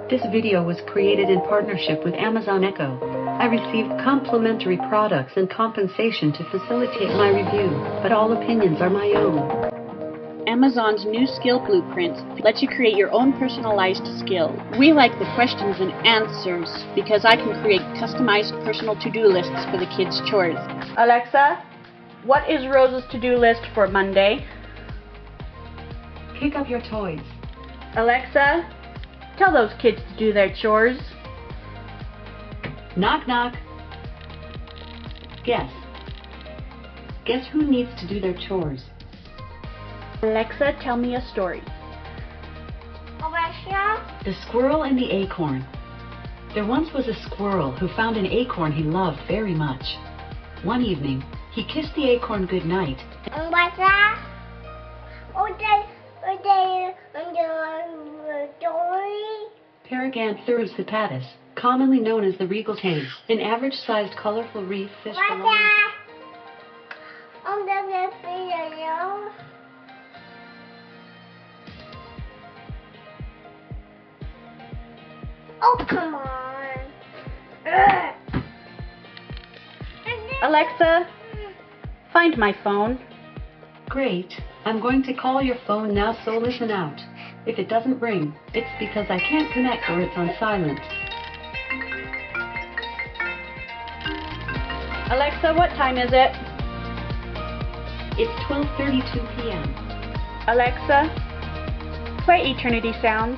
This video was created in partnership with Amazon Echo. I received complimentary products and compensation to facilitate my review, but all opinions are my own. Amazon's new skill blueprint lets you create your own personalized skill. We like the questions and answers because I can create customized personal to-do lists for the kids' chores. Alexa, what is Rose's to-do list for Monday? Pick up your toys. Alexa, tell those kids to do their chores. Knock, knock. Guess. Guess who needs to do their chores? Alexa, tell me a story. Alexa? The Squirrel and the Acorn. There once was a squirrel who found an acorn he loved very much. One evening, he kissed the acorn goodnight. Alexa? Paraganthurus hepatus, commonly known as the regal tame, an average-sized colorful reef fish belonging. Oh, come on. Alexa, find my phone. Great. I'm going to call your phone now, so listen out. If it doesn't ring, it's because I can't connect or it's on silent. Alexa, what time is it? It's 12:32 p.m. Alexa, play Eternity Sounds.